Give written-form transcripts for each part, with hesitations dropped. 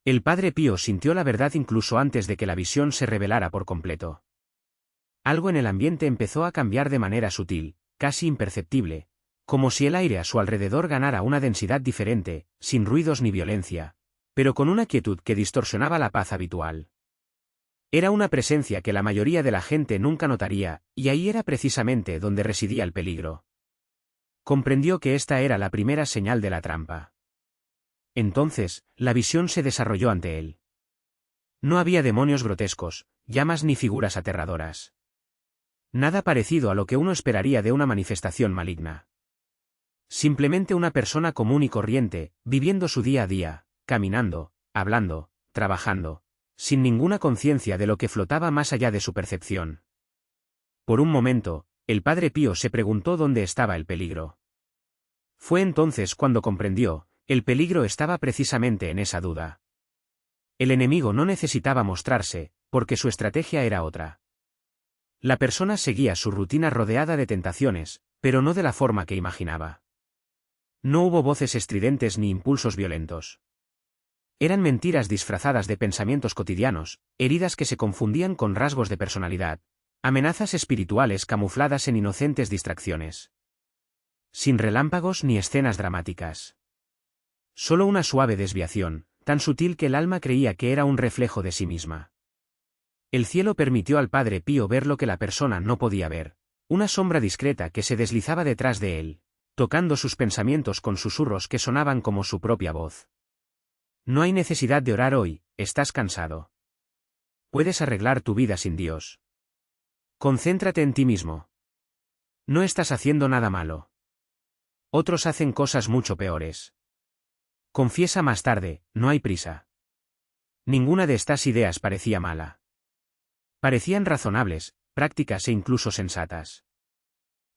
El padre Pío sintió la verdad incluso antes de que la visión se revelara por completo. Algo en el ambiente empezó a cambiar de manera sutil, casi imperceptible, como si el aire a su alrededor ganara una densidad diferente, sin ruidos ni violencia, pero con una quietud que distorsionaba la paz habitual. Era una presencia que la mayoría de la gente nunca notaría, y ahí era precisamente donde residía el peligro. Comprendió que esta era la primera señal de la trampa. Entonces, la visión se desarrolló ante él. No había demonios grotescos, llamas ni figuras aterradoras. Nada parecido a lo que uno esperaría de una manifestación maligna. Simplemente una persona común y corriente, viviendo su día a día, caminando, hablando, trabajando, sin ninguna conciencia de lo que flotaba más allá de su percepción. Por un momento, el padre Pío se preguntó dónde estaba el peligro. Fue entonces cuando comprendió, el peligro estaba precisamente en esa duda. El enemigo no necesitaba mostrarse, porque su estrategia era otra. La persona seguía su rutina rodeada de tentaciones, pero no de la forma que imaginaba. No hubo voces estridentes ni impulsos violentos. Eran mentiras disfrazadas de pensamientos cotidianos, heridas que se confundían con rasgos de personalidad, amenazas espirituales camufladas en inocentes distracciones. Sin relámpagos ni escenas dramáticas. Solo una suave desviación, tan sutil que el alma creía que era un reflejo de sí misma. El cielo permitió al padre Pío ver lo que la persona no podía ver, una sombra discreta que se deslizaba detrás de él, tocando sus pensamientos con susurros que sonaban como su propia voz. No hay necesidad de orar hoy, estás cansado. Puedes arreglar tu vida sin Dios. Concéntrate en ti mismo. No estás haciendo nada malo. Otros hacen cosas mucho peores. Confiesa más tarde, no hay prisa. Ninguna de estas ideas parecía mala. Parecían razonables, prácticas e incluso sensatas.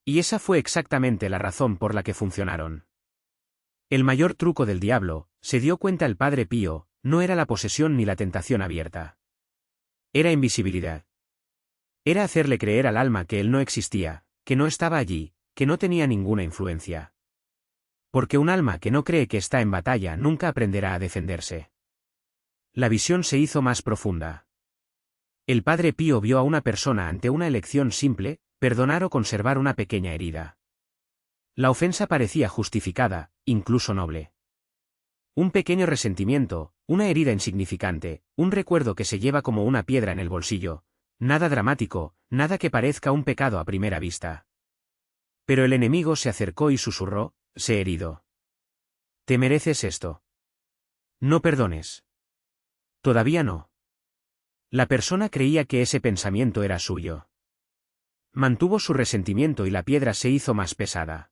Y esa fue exactamente la razón por la que funcionaron. El mayor truco del diablo, se dio cuenta el padre Pío, no era la posesión ni la tentación abierta. Era invisibilidad. Era hacerle creer al alma que él no existía, que no estaba allí, que no tenía ninguna influencia. Porque un alma que no cree que está en batalla nunca aprenderá a defenderse. La visión se hizo más profunda. El padre Pío vio a una persona ante una elección simple, perdonar o conservar una pequeña herida. La ofensa parecía justificada, incluso noble. Un pequeño resentimiento, una herida insignificante, un recuerdo que se lleva como una piedra en el bolsillo, nada dramático, nada que parezca un pecado a primera vista. Pero el enemigo se acercó y susurró, sé herido. Te mereces esto. No perdones. Todavía no. La persona creía que ese pensamiento era suyo. Mantuvo su resentimiento y la piedra se hizo más pesada.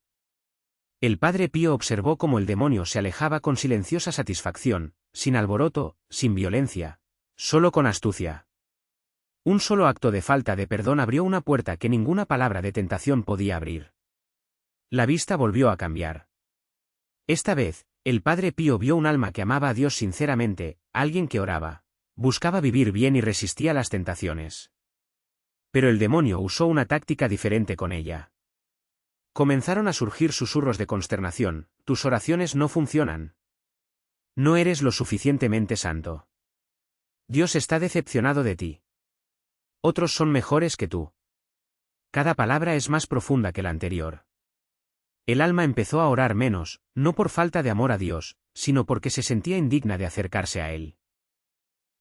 El padre Pío observó cómo el demonio se alejaba con silenciosa satisfacción, sin alboroto, sin violencia, solo con astucia. Un solo acto de falta de perdón abrió una puerta que ninguna palabra de tentación podía abrir. La vista volvió a cambiar. Esta vez, el padre Pío vio un alma que amaba a Dios sinceramente, alguien que oraba, buscaba vivir bien y resistía las tentaciones. Pero el demonio usó una táctica diferente con ella. Comenzaron a surgir susurros de consternación, tus oraciones no funcionan. No eres lo suficientemente santo. Dios está decepcionado de ti. Otros son mejores que tú. Cada palabra es más profunda que la anterior. El alma empezó a orar menos, no por falta de amor a Dios, sino porque se sentía indigna de acercarse a Él.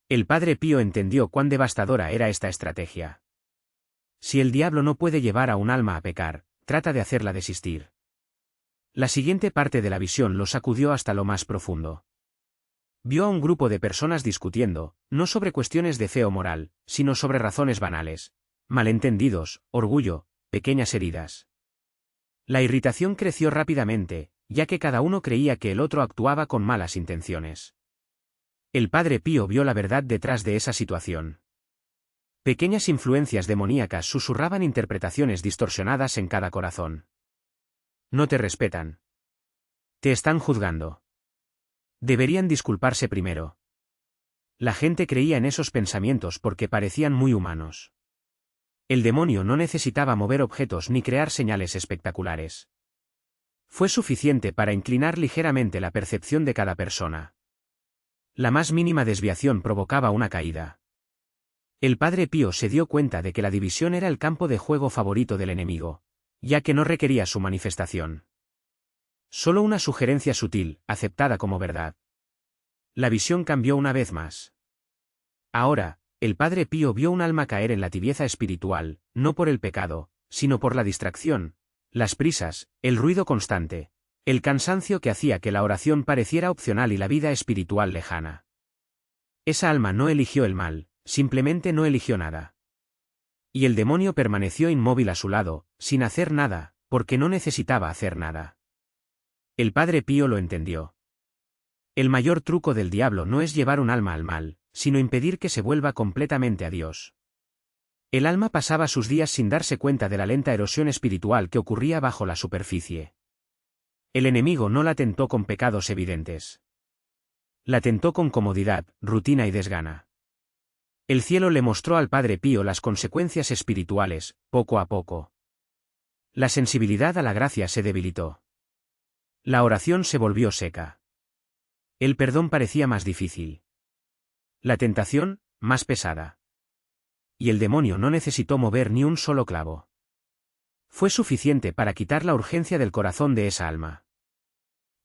El padre Pío entendió cuán devastadora era esta estrategia. Si el diablo no puede llevar a un alma a pecar, trata de hacerla desistir. La siguiente parte de la visión lo sacudió hasta lo más profundo. Vio a un grupo de personas discutiendo, no sobre cuestiones de fe o moral, sino sobre razones banales, malentendidos, orgullo, pequeñas heridas. La irritación creció rápidamente, ya que cada uno creía que el otro actuaba con malas intenciones. El padre Pío vio la verdad detrás de esa situación. Pequeñas influencias demoníacas susurraban interpretaciones distorsionadas en cada corazón. No te respetan. Te están juzgando. Deberían disculparse primero. La gente creía en esos pensamientos porque parecían muy humanos. El demonio no necesitaba mover objetos ni crear señales espectaculares. Fue suficiente para inclinar ligeramente la percepción de cada persona. La más mínima desviación provocaba una caída. El padre Pío se dio cuenta de que la división era el campo de juego favorito del enemigo, ya que no requería su manifestación. Solo una sugerencia sutil, aceptada como verdad. La visión cambió una vez más. Ahora, el padre Pío vio un alma caer en la tibieza espiritual, no por el pecado, sino por la distracción, las prisas, el ruido constante, el cansancio que hacía que la oración pareciera opcional y la vida espiritual lejana. Esa alma no eligió el mal, simplemente no eligió nada. Y el demonio permaneció inmóvil a su lado, sin hacer nada, porque no necesitaba hacer nada. El padre Pío lo entendió. El mayor truco del diablo no es llevar un alma al mal, sino impedir que se vuelva completamente a Dios. El alma pasaba sus días sin darse cuenta de la lenta erosión espiritual que ocurría bajo la superficie. El enemigo no la tentó con pecados evidentes. La tentó con comodidad, rutina y desgana. El cielo le mostró al padre Pío las consecuencias espirituales, poco a poco. La sensibilidad a la gracia se debilitó. La oración se volvió seca. El perdón parecía más difícil. La tentación, más pesada. Y el demonio no necesitó mover ni un solo clavo. Fue suficiente para quitar la urgencia del corazón de esa alma.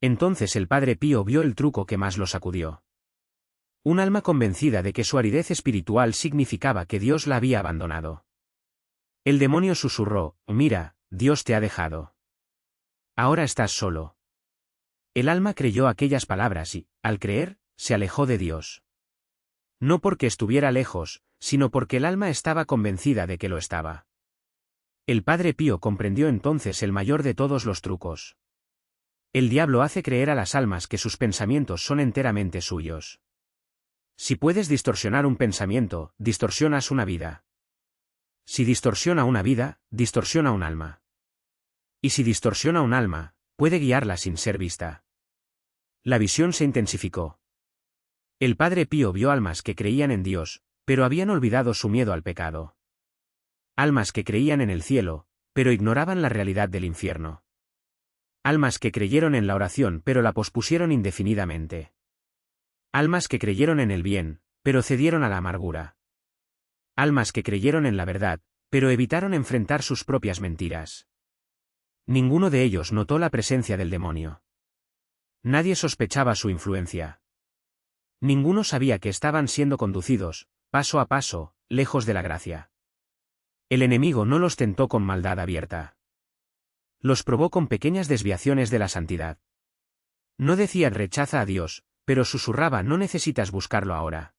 Entonces el padre Pío vio el truco que más lo sacudió. Un alma convencida de que su aridez espiritual significaba que Dios la había abandonado. El demonio susurró: «Mira, Dios te ha dejado. Ahora estás solo». El alma creyó aquellas palabras y, al creer, se alejó de Dios. No porque estuviera lejos, sino porque el alma estaba convencida de que lo estaba. El padre Pío comprendió entonces el mayor de todos los trucos. El diablo hace creer a las almas que sus pensamientos son enteramente suyos. Si puedes distorsionar un pensamiento, distorsionas una vida. Si distorsiona una vida, distorsiona un alma. Y si distorsiona un alma, puede guiarla sin ser vista. La visión se intensificó. El padre Pío vio almas que creían en Dios, pero habían olvidado su miedo al pecado. Almas que creían en el cielo, pero ignoraban la realidad del infierno. Almas que creyeron en la oración pero la pospusieron indefinidamente. Almas que creyeron en el bien, pero cedieron a la amargura. Almas que creyeron en la verdad, pero evitaron enfrentar sus propias mentiras. Ninguno de ellos notó la presencia del demonio. Nadie sospechaba su influencia. Ninguno sabía que estaban siendo conducidos, paso a paso, lejos de la gracia. El enemigo no los tentó con maldad abierta. Los probó con pequeñas desviaciones de la santidad. No decía rechaza a Dios, pero susurraba no necesitas buscarlo ahora.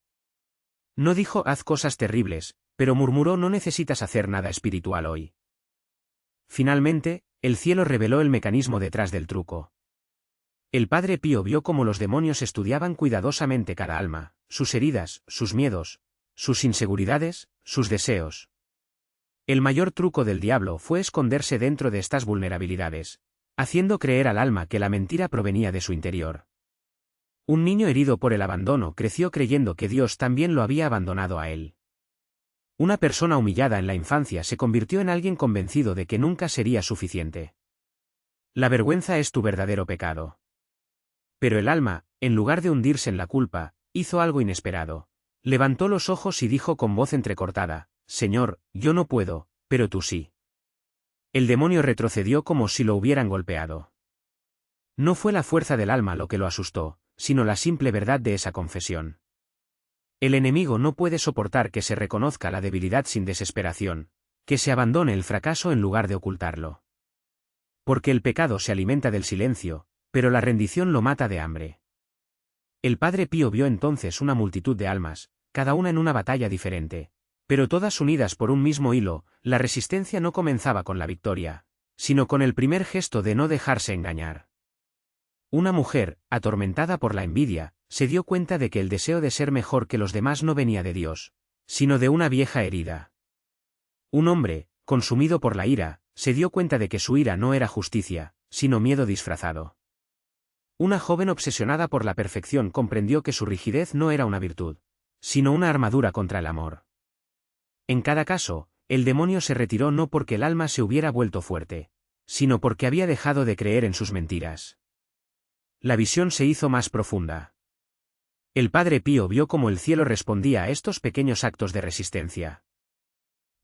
No dijo haz cosas terribles, pero murmuró no necesitas hacer nada espiritual hoy. Finalmente, el cielo reveló el mecanismo detrás del truco. El padre Pío vio cómo los demonios estudiaban cuidadosamente cada alma, sus heridas, sus miedos, sus inseguridades, sus deseos. El mayor truco del diablo fue esconderse dentro de estas vulnerabilidades, haciendo creer al alma que la mentira provenía de su interior. Un niño herido por el abandono creció creyendo que Dios también lo había abandonado a él. Una persona humillada en la infancia se convirtió en alguien convencido de que nunca sería suficiente. La vergüenza es tu verdadero pecado. Pero el alma, en lugar de hundirse en la culpa, hizo algo inesperado. Levantó los ojos y dijo con voz entrecortada: Señor, yo no puedo, pero tú sí. El demonio retrocedió como si lo hubieran golpeado. No fue la fuerza del alma lo que lo asustó, sino la simple verdad de esa confesión. El enemigo no puede soportar que se reconozca la debilidad sin desesperación, que se abandone el fracaso en lugar de ocultarlo. Porque el pecado se alimenta del silencio, pero la rendición lo mata de hambre. El padre Pío vio entonces una multitud de almas, cada una en una batalla diferente, pero todas unidas por un mismo hilo. La resistencia no comenzaba con la victoria, sino con el primer gesto de no dejarse engañar. Una mujer, atormentada por la envidia, se dio cuenta de que el deseo de ser mejor que los demás no venía de Dios, sino de una vieja herida. Un hombre, consumido por la ira, se dio cuenta de que su ira no era justicia, sino miedo disfrazado. Una joven obsesionada por la perfección comprendió que su rigidez no era una virtud, sino una armadura contra el amor. En cada caso, el demonio se retiró no porque el alma se hubiera vuelto fuerte, sino porque había dejado de creer en sus mentiras. La visión se hizo más profunda. El Padre Pío vio cómo el cielo respondía a estos pequeños actos de resistencia.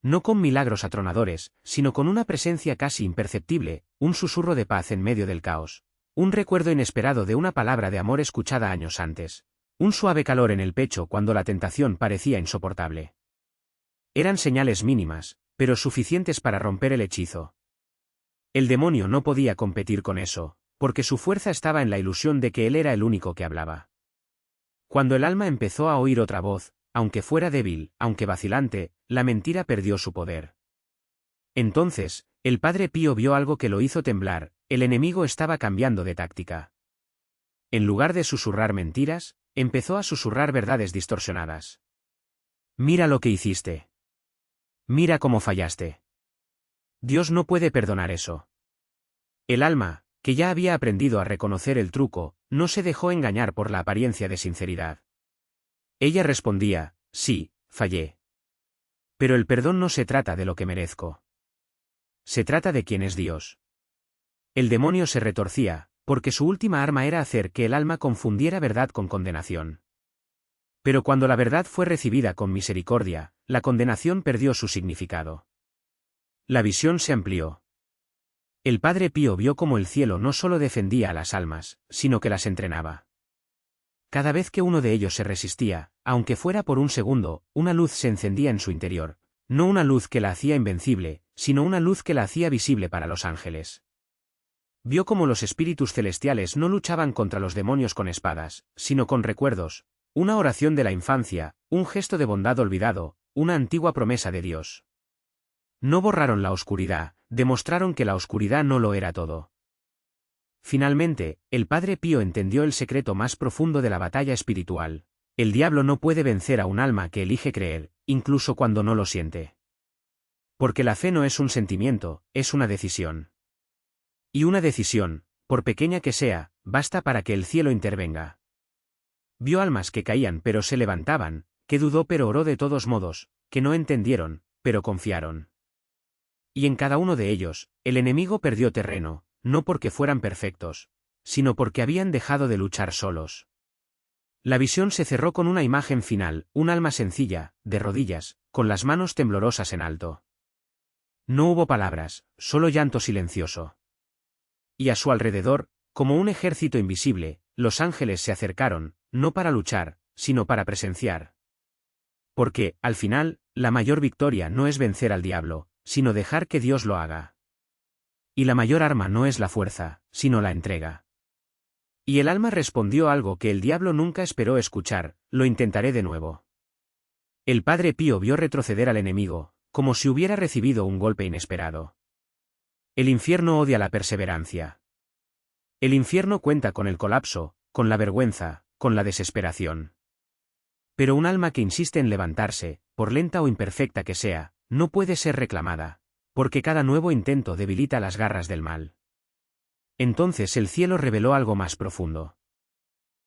No con milagros atronadores, sino con una presencia casi imperceptible, un susurro de paz en medio del caos, un recuerdo inesperado de una palabra de amor escuchada años antes, un suave calor en el pecho cuando la tentación parecía insoportable. Eran señales mínimas, pero suficientes para romper el hechizo. El demonio no podía competir con eso, porque su fuerza estaba en la ilusión de que él era el único que hablaba. Cuando el alma empezó a oír otra voz, aunque fuera débil, aunque vacilante, la mentira perdió su poder. Entonces, el Padre Pío vio algo que lo hizo temblar: el enemigo estaba cambiando de táctica. En lugar de susurrar mentiras, empezó a susurrar verdades distorsionadas. Mira lo que hiciste. Mira cómo fallaste. Dios no puede perdonar eso. El alma, que ya había aprendido a reconocer el truco, no se dejó engañar por la apariencia de sinceridad. Ella respondía: sí, fallé. Pero el perdón no se trata de lo que merezco. Se trata de quién es Dios. El demonio se retorcía, porque su última arma era hacer que el alma confundiera verdad con condenación. Pero cuando la verdad fue recibida con misericordia, la condenación perdió su significado. La visión se amplió. El Padre Pío vio cómo el cielo no solo defendía a las almas, sino que las entrenaba. Cada vez que uno de ellos se resistía, aunque fuera por un segundo, una luz se encendía en su interior, no una luz que la hacía invencible, sino una luz que la hacía visible para los ángeles. Vio cómo los espíritus celestiales no luchaban contra los demonios con espadas, sino con recuerdos, una oración de la infancia, un gesto de bondad olvidado, una antigua promesa de Dios. No borraron la oscuridad, demostraron que la oscuridad no lo era todo. Finalmente, el Padre Pío entendió el secreto más profundo de la batalla espiritual: el diablo no puede vencer a un alma que elige creer, incluso cuando no lo siente. Porque la fe no es un sentimiento, es una decisión. Y una decisión, por pequeña que sea, basta para que el cielo intervenga. Vio almas que caían pero se levantaban, que dudó pero oró de todos modos, que no entendieron, pero confiaron. Y en cada uno de ellos, el enemigo perdió terreno, no porque fueran perfectos, sino porque habían dejado de luchar solos. La visión se cerró con una imagen final: un alma sencilla, de rodillas, con las manos temblorosas en alto. No hubo palabras, solo llanto silencioso. Y a su alrededor, como un ejército invisible, los ángeles se acercaron, no para luchar, sino para presenciar. Porque, al final, la mayor victoria no es vencer al diablo, sino dejar que Dios lo haga. Y la mayor arma no es la fuerza, sino la entrega. Y el alma respondió algo que el diablo nunca esperó escuchar: lo intentaré de nuevo. El Padre Pío vio retroceder al enemigo, como si hubiera recibido un golpe inesperado. El infierno odia la perseverancia. El infierno cuenta con el colapso, con la vergüenza, con la desesperación. Pero un alma que insiste en levantarse, por lenta o imperfecta que sea, no puede ser reclamada, porque cada nuevo intento debilita las garras del mal. Entonces el cielo reveló algo más profundo.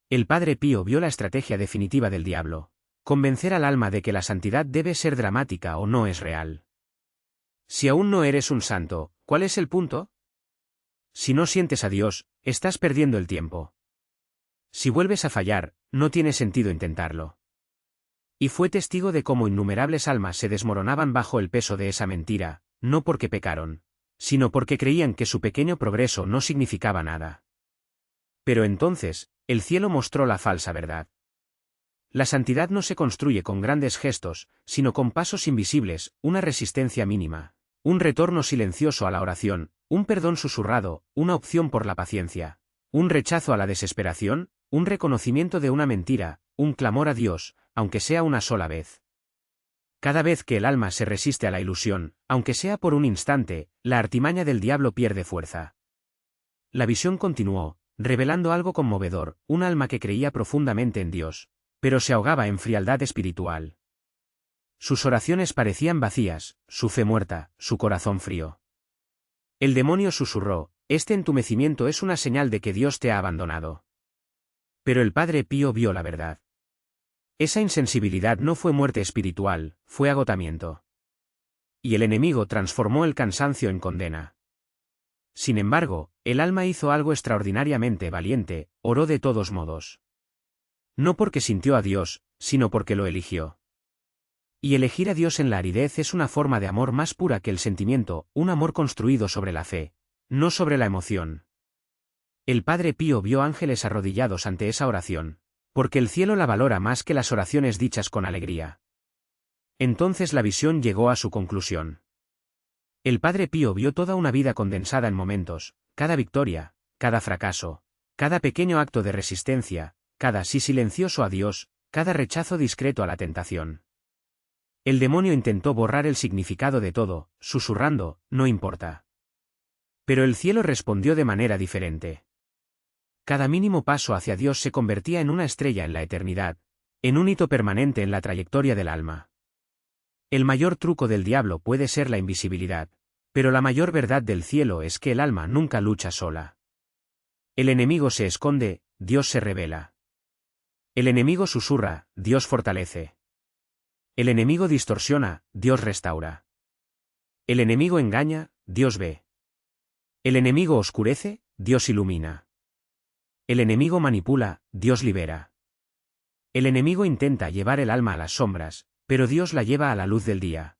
El Padre Pío vio la estrategia definitiva del diablo: convencer al alma de que la santidad debe ser dramática o no es real. Si aún no eres un santo, ¿cuál es el punto? Si no sientes a Dios, estás perdiendo el tiempo. Si vuelves a fallar, no tiene sentido intentarlo. Y fue testigo de cómo innumerables almas se desmoronaban bajo el peso de esa mentira, no porque pecaron, sino porque creían que su pequeño progreso no significaba nada. Pero entonces, el cielo mostró la falsa verdad. La santidad no se construye con grandes gestos, sino con pasos invisibles, una resistencia mínima, un retorno silencioso a la oración, un perdón susurrado, una opción por la paciencia, un rechazo a la desesperación, un reconocimiento de una mentira, un clamor a Dios, aunque sea una sola vez. Cada vez que el alma se resiste a la ilusión, aunque sea por un instante, la artimaña del diablo pierde fuerza. La visión continuó, revelando algo conmovedor: un alma que creía profundamente en Dios, pero se ahogaba en frialdad espiritual. Sus oraciones parecían vacías, su fe muerta, su corazón frío. El demonio susurró: este entumecimiento es una señal de que Dios te ha abandonado. Pero el Padre Pío vio la verdad. Esa insensibilidad no fue muerte espiritual, fue agotamiento. Y el enemigo transformó el cansancio en condena. Sin embargo, el alma hizo algo extraordinariamente valiente: oró de todos modos. No porque sintió a Dios, sino porque lo eligió. Y elegir a Dios en la aridez es una forma de amor más pura que el sentimiento, un amor construido sobre la fe, no sobre la emoción. El Padre Pío vio ángeles arrodillados ante esa oración, porque el cielo la valora más que las oraciones dichas con alegría. Entonces la visión llegó a su conclusión. El Padre Pío vio toda una vida condensada en momentos, cada victoria, cada fracaso, cada pequeño acto de resistencia, cada sí silencioso a Dios, cada rechazo discreto a la tentación. El demonio intentó borrar el significado de todo, susurrando, no importa. Pero el cielo respondió de manera diferente. Cada mínimo paso hacia Dios se convertía en una estrella en la eternidad, en un hito permanente en la trayectoria del alma. El mayor truco del diablo puede ser la invisibilidad, pero la mayor verdad del cielo es que el alma nunca lucha sola. El enemigo se esconde, Dios se revela. El enemigo susurra, Dios fortalece. El enemigo distorsiona, Dios restaura. El enemigo engaña, Dios ve. El enemigo oscurece, Dios ilumina. El enemigo manipula, Dios libera. El enemigo intenta llevar el alma a las sombras, pero Dios la lleva a la luz del día.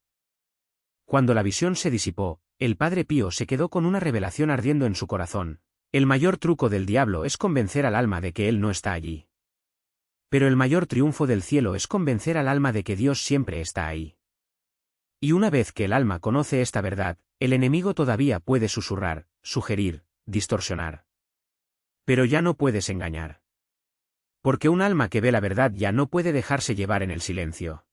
Cuando la visión se disipó, el Padre Pío se quedó con una revelación ardiendo en su corazón. El mayor truco del diablo es convencer al alma de que Él no está allí. Pero el mayor triunfo del cielo es convencer al alma de que Dios siempre está ahí. Y una vez que el alma conoce esta verdad, el enemigo todavía puede susurrar, sugerir, distorsionar. Pero ya no puedes engañar. Porque un alma que ve la verdad ya no puede dejarse llevar en el silencio.